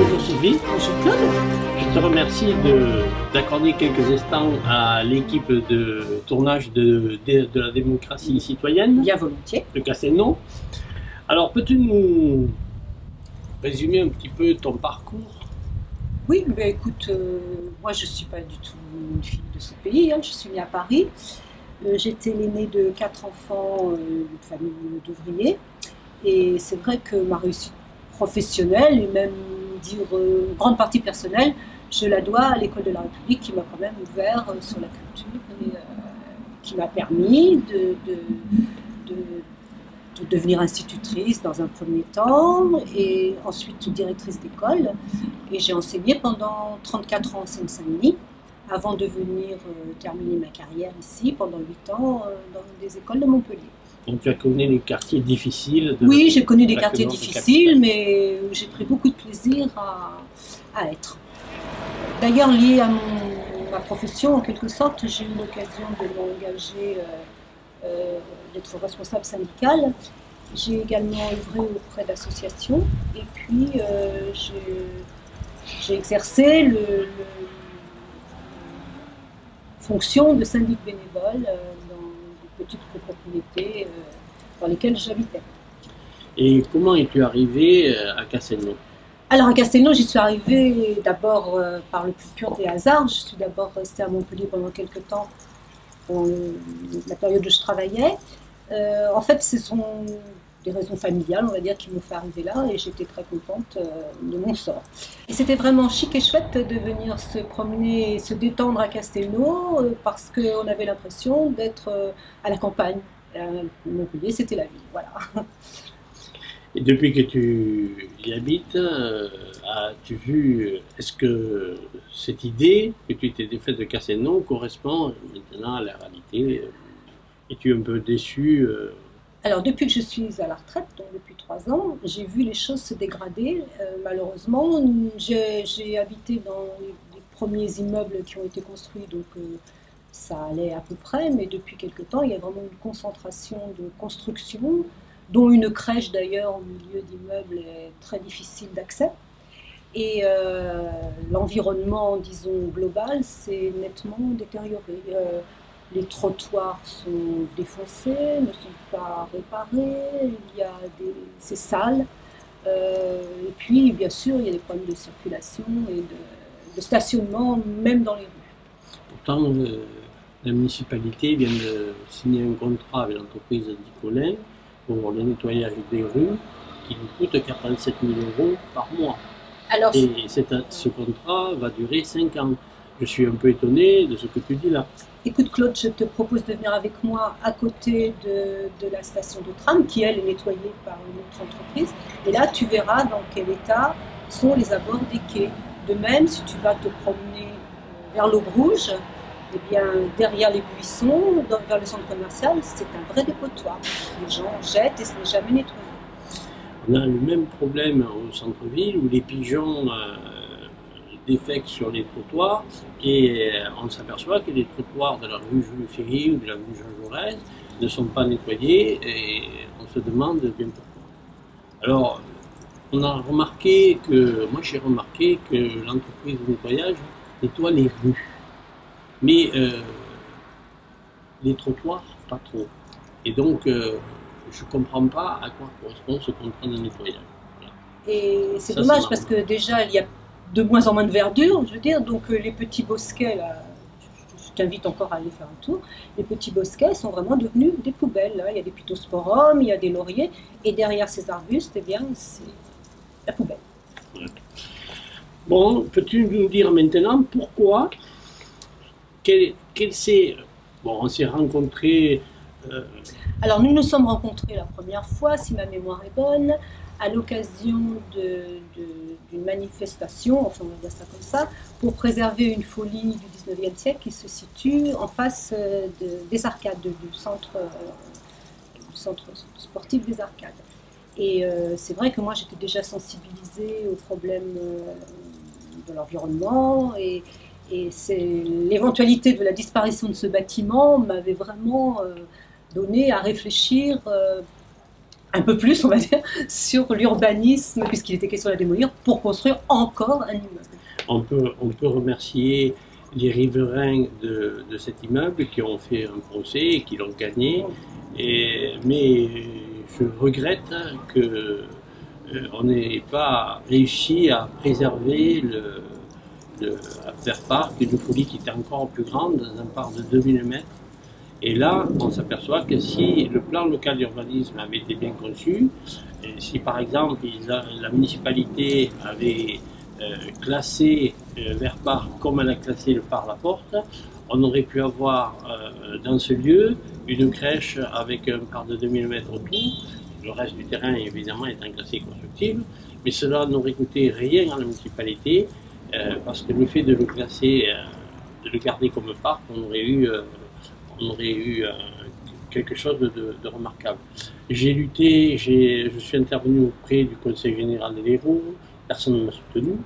Bonjour Sylvie. Bonjour Claude. Je te remercie d'accorder quelques instants à l'équipe de tournage de la démocratie citoyenne. Bien volontiers. De Castelnau. Alors, peux-tu nous résumer un petit peu ton parcours? Oui, mais écoute, moi je ne suis pas du tout une fille de ce pays, hein. Je suis née à Paris. J'étais l'aînée de 4 enfants, une famille d'ouvriers. Et c'est vrai que ma réussite professionnelle, et même dire une grande partie personnelle, je la dois à l'école de la République qui m'a quand même ouvert sur la culture et qui m'a permis de devenir institutrice dans un premier temps et ensuite directrice d'école. Et j'ai enseigné pendant 34 ans en Seine-Saint-Denis avant de venir terminer ma carrière ici pendant 8 ans dans des écoles de Montpellier. Donc tu as connu des quartiers difficiles Oui, j'ai connu des quartiers difficiles, mais j'ai pris beaucoup de plaisir à être. D'ailleurs, lié à ma profession, en quelque sorte, j'ai eu l'occasion de m'engager, d'être responsable syndical. J'ai également œuvré auprès d'associations et puis j'ai exercé la fonction de syndic bénévole dans des petites copropriétés dans lesquelles j'habitais. Et comment es-tu arrivé à Castelnau? Alors à Castelnau, j'y suis arrivée d'abord par le plus pur des hasards. Je suis d'abord restée à Montpellier pendant quelques temps, dans la période où je travaillais. En fait, ce sont des raisons familiales, on va dire, qui m'ont fait arriver là, et j'étais très contente de mon sort. Et c'était vraiment chic et chouette de venir se promener, se détendre à Castelnau, parce qu'on avait l'impression d'être à la campagne. Montpellier, c'était la ville, voilà. Et depuis que tu y habites, as-tu vu, est-ce que cette idée que tu t'es faite de Castelnau correspond maintenant à la réalité? Es-tu un peu déçu? Alors depuis que je suis à la retraite, donc depuis 3 ans, j'ai vu les choses se dégrader. Malheureusement, j'ai habité dans les premiers immeubles qui ont été construits, donc ça allait à peu près, mais depuis quelque temps, il y a vraiment une concentration de construction, dont une crèche d'ailleurs au milieu d'immeubles est très difficile d'accès. Et l'environnement, disons, global, s'est nettement détérioré. Les trottoirs sont défoncés, ne sont pas réparés, c'est sale. Et puis, bien sûr, il y a des problèmes de circulation et de stationnement, même dans les rues. Pourtant, la municipalité vient de signer un contrat avec l'entreprise Dicolin pour le nettoyage des rues qui nous coûte 87 000 € par mois. Alors, et ce contrat va durer 5 ans. Je suis un peu étonné de ce que tu dis là. Écoute Claude, je te propose de venir avec moi à côté de la station de tram qui, elle, est nettoyée par une autre entreprise. Et là, tu verras dans quel état sont les abords des quais. De même, si tu vas te promener vers l'Aube Rouge, eh bien, derrière les buissons, vers le centre commercial, c'est un vrai dépotoir. Les gens jettent et ce n'est jamais nettoyé. On a le même problème au centre-ville où les pigeons défectent sur les trottoirs et on s'aperçoit que les trottoirs de la rue Jules Ferry ou de la rue Jean Jaurès ne sont pas nettoyés et on se demande bien pourquoi. Alors, on a remarqué que, moi j'ai remarqué que l'entreprise de nettoyage nettoie les rues, mais les trottoirs, pas trop. Et donc, je ne comprends pas à quoi correspond ce contrat de nettoyage. Voilà. Et c'est dommage parce que déjà, il y a de moins en moins de verdure, je veux dire, donc les petits bosquets, là, je t'invite encore à aller faire un tour, les petits bosquets sont vraiment devenus des poubelles. Là. Il y a des pittosporums, il y a des lauriers, et derrière ces arbustes, eh bien, c'est la poubelle. Ouais. Bon, peux-tu nous dire maintenant pourquoi, bon, on s'est rencontrés... Alors, nous nous sommes rencontrés la première fois, si ma mémoire est bonne, à l'occasion d'une manifestation, enfin on va dire ça comme ça, pour préserver une folie du 19e siècle qui se situe en face des arcades, du centre sportif des arcades. Et c'est vrai que moi j'étais déjà sensibilisée aux problèmes de l'environnement et l'éventualité de la disparition de ce bâtiment m'avait vraiment donné à réfléchir un peu plus, on va dire, sur l'urbanisme, puisqu'il était question de la démolir, pour construire encore un immeuble. On peut remercier les riverains de cet immeuble qui ont fait un procès et qui l'ont gagné. Mais je regrette qu'on n'ait pas réussi à préserver le Vert Parc, une folie qui était encore plus grande, dans un parc de 2000 mètres. Et là, on s'aperçoit que si le plan local d'urbanisme avait été bien conçu, et si par exemple la municipalité avait classé Vert Parc comme elle a classé le Parc La Porte, on aurait pu avoir dans ce lieu une crèche avec un parc de 2000 mètres autour, le reste du terrain évidemment étant classé constructible, mais cela n'aurait coûté rien à la municipalité parce que le fait de le classer, de le garder comme parc, on aurait eu quelque chose de remarquable. J'ai lutté, je suis intervenu auprès du Conseil général de l'Hérault, personne ne m'a soutenu,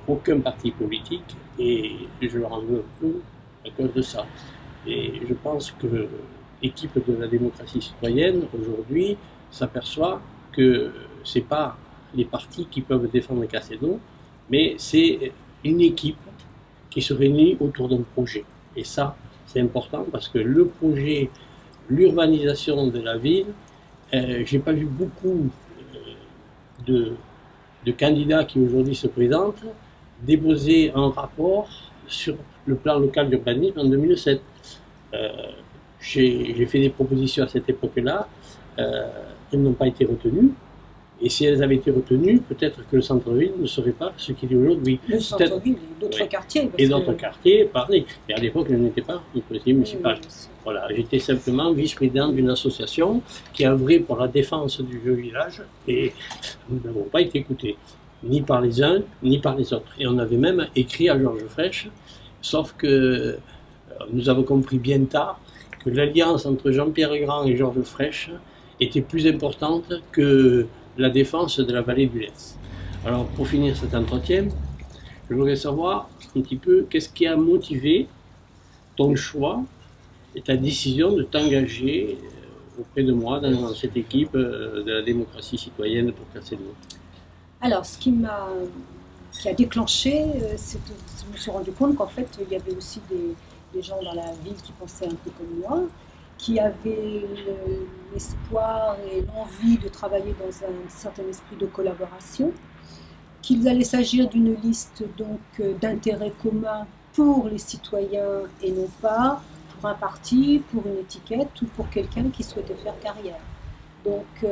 aucun parti politique, et je leur en veux peu à cause de ça. Et je pense que l'équipe de la démocratie citoyenne, aujourd'hui, s'aperçoit que ce n'est pas les partis qui peuvent défendre Casino, mais c'est une équipe qui se réunit autour d'un projet. Et ça, c'est important parce que le projet, l'urbanisation de la ville, j'ai pas vu beaucoup de candidats qui aujourd'hui se présentent déposer un rapport sur le plan local d'urbanisme en 2007. J'ai fait des propositions à cette époque-là, elles n'ont pas été retenues. Et si elles avaient été retenues, peut-être que le centre-ville ne serait pas ce qu'il est aujourd'hui. Le centre-ville et d'autres quartiers. Et d'autres quartiers, pareil. Et à l'époque, je n'étais pas une conseiller municipal. Voilà, j'étais simplement vice-président d'une association qui a œuvré pour la défense du vieux village et nous n'avons pas été écoutés, ni par les uns, ni par les autres. Et on avait même écrit à Georges Frêche, sauf que nous avons compris bien tard que l'alliance entre Jean-Pierre Grand et Georges Frêche était plus importante que la défense de la vallée du Lez. Alors pour finir cet entretien, je voudrais savoir un petit peu qu'est-ce qui a motivé ton choix et ta décision de t'engager auprès de moi dans cette équipe de la démocratie citoyenne pour Casino. Alors ce qui a déclenché, c'est que je me suis rendu compte qu'en fait il y avait aussi des gens dans la ville qui pensaient un peu comme moi, qui avaient l'espoir et l'envie de travailler dans un certain esprit de collaboration, qu'il allait s'agir d'une liste donc d'intérêts communs pour les citoyens et non pas pour un parti, pour une étiquette ou pour quelqu'un qui souhaitait faire carrière. Donc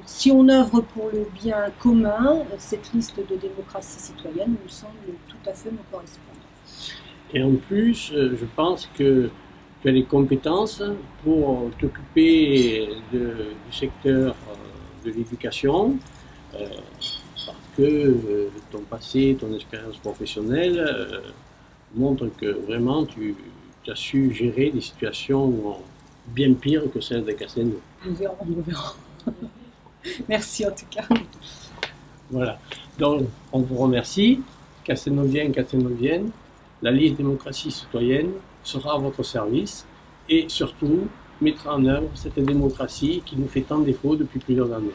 si on œuvre pour le bien commun, cette liste de démocratie citoyenne me semble tout à fait me correspondre. Et en plus, je pense que tu as les compétences pour t'occuper du secteur de l'éducation, parce que ton passé, ton expérience professionnelle montrent que vraiment tu as su gérer des situations bien pires que celles de Casino. Nous verrons, nous verrons. Merci en tout cas. Voilà, donc on vous remercie, Castelnoviens, Castelnoviennes, la liste démocratie citoyenne sera à votre service et surtout mettra en œuvre cette démocratie qui nous fait tant défaut depuis plusieurs années.